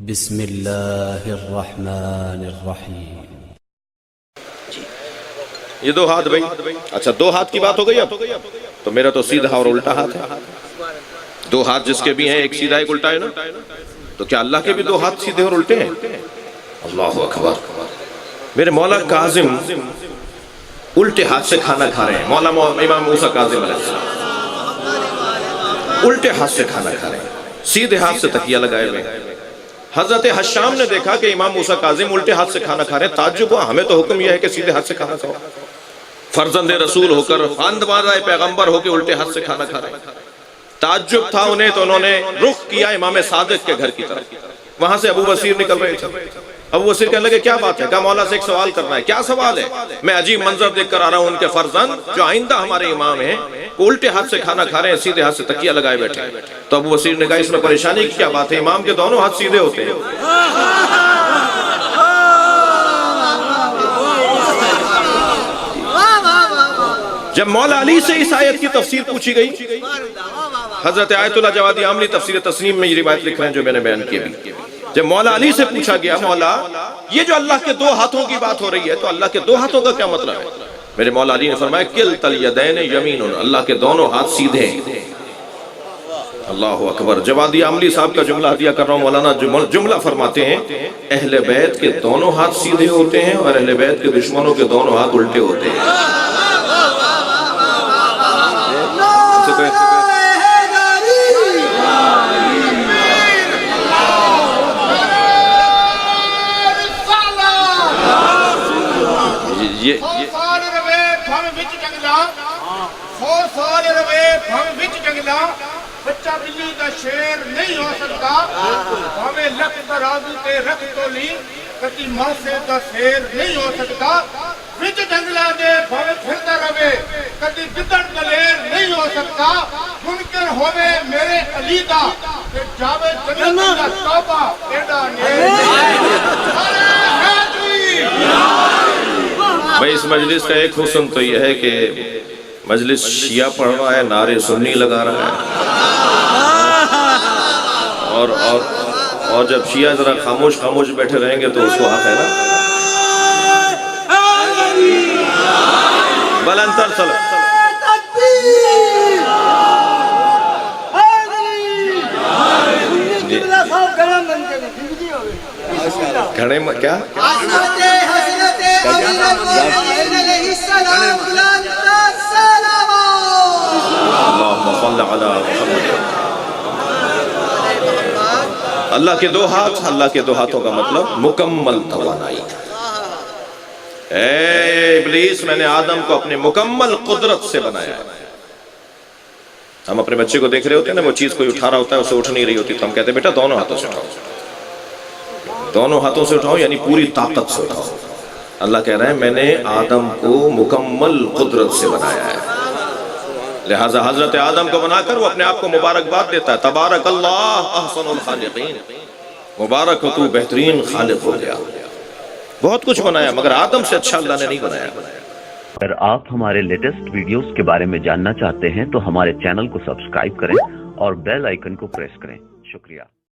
بسم اللہ الرحمن الرحیم۔ یہ دو ہاتھ بھائی، اچھا دو ہاتھ کی بات ہو گئی اب تو میرا تو سیدھا اور الٹا ہاتھ ہے۔ دو ہاتھ جس کے بھی ہیں، ایک سیدھا ایک الٹا ہے نا، تو کیا اللہ کے بھی دو ہاتھ سیدھے اور الٹے ہیں؟ اللہ اکبر۔ میرے مولا کاظم الٹے ہاتھ سے کھانا کھا رہے ہیں، مولا امام موسیٰ کاظم علیہ السلام الٹے ہاتھ سے کھانا کھا رہے ہیں، سیدھے ہاتھ سے تکیہ لگائے ہوئے۔ حضرت حشام نے دیکھا کہ امام موسیٰ کاظم الٹے ہاتھ سے کھانا کھا رہے ہیں، تعجب ہوا، ہمیں تو حکم یہ ہے کہ سیدھے ہاتھ سے کھانا کھاؤ، فرزند رسول ہو کر خاندان پیغمبر ہو کے الٹے ہاتھ سے کھانا کھا رہے ہیں۔ تعجب تھا انہیں، تو انہوں نے رخ کیا امام صادق کے گھر کی طرف۔ وہاں سے ابو بصیر نکل رہے تھے۔ ابو بصیر کہنے لگے کیا بات ہے؟ کہا مولا سے ایک سوال کرنا ہے۔ کیا سوال ہے؟ میں عجیب منظر دیکھ کر آ رہا ہوں، ان کے فرزند جو آئندہ ہمارے امام ہیں وہ الٹے ہاتھ سے کھانا کھا رہے ہیں، سیدھے ہاتھ سے تکیہ لگائے بیٹھے ہیں۔ تو ابو بصیر نے کہا اس میں پریشانی کی کیا بات ہے؟ امام کے دونوں ہاتھ سیدھے ہوتے ہیں۔ جب مولا علی سے اس آیت کی تفسیر پوچھی گئی، حضرت آیت اللہ جوادی عاملی تفسیر تسنیم میں یہ روایت لکھ رہے ہیں جو میں نے بیان کی ابھی۔ جب مولا علی سے پوچھا گیا مولا یہ جو اللہ کے دو ہاتھوں کی بات ہو رہی ہے تو اللہ کے دو ہاتھوں کا کیا مطلب ہے؟ میرے مولا علی نے فرمایا کلتا الیدین یمین، اللہ کے دونوں ہاتھ سیدھے ہیں۔ اللہ اکبر۔ جوادی عاملی صاحب کا جملہ دیا کر رہا ہوں، مولانا جملہ فرماتے ہیں اہل بیت کے دونوں ہاتھ سیدھے ہوتے ہیں اور اہل بیت کے دشمنوں کے دونوں ہاتھ الٹے ہوتے ہیں۔ بچہ بلی کا شیر نہیں ہو سکتا، ہمیں لکھ ترازو تے رکھ تو لی کتی ماسے کا شیر نہیں ہو سکتا۔ وچ جنگلا دے بھاوے پھرتا رہے کتی گدڑ دلیر نہیں ہو سکتا۔ منکر ہوئے میرے علی دا کہ جاوے جنت دا توبہ ایڈا نیر بھائی اس مجلس کا ایک حسن تو یہ ہے کہ مجلس شیعہ پڑھ رہا ہے، نعرے سنی لگا رہا ہے، اور جب شیعہ ذرا خاموش خاموش بیٹھے رہیں گے تو اس کو حق ہے نا۔ بلندر صلی گھڑے میں کیا اللہ کے دو ہاتھ، اللہ کے دو ہاتھوں کا مطلب مکمل توانائی۔ اے ابلیس میں نے آدم کو اپنے مکمل قدرت سے بنایا ہے۔ ہم اپنے بچے کو دیکھ رہے ہوتے ہیں نا، وہ چیز کوئی اٹھا رہا ہوتا ہے اسے اٹھ نہیں رہی ہوتی تو ہم کہتے ہیں بیٹا دونوں ہاتھوں سے اٹھاؤ، دونوں ہاتھوں سے اٹھاؤ یعنی پوری طاقت سے اٹھاؤ۔ اللہ کہہ رہا ہے میں نے آدم کو مکمل قدرت سے بنایا ہے، لہٰذا حضرت آدم کو بنا کر وہ اپنے آپ کو مبارکباد دیتا ہے۔ تبارک اللہ احسن الخالقین، مبارک ہو تو بہترین خالق ہو گیا۔ بہت کچھ بنایا مگر آدم سے اچھا اللہ نے نہیں بنایا۔ اگر آپ ہمارے لیٹسٹ ویڈیوز کے بارے میں جاننا چاہتے ہیں تو ہمارے چینل کو سبسکرائب کریں اور بیل آئیکن کو پریس کریں۔ شکریہ۔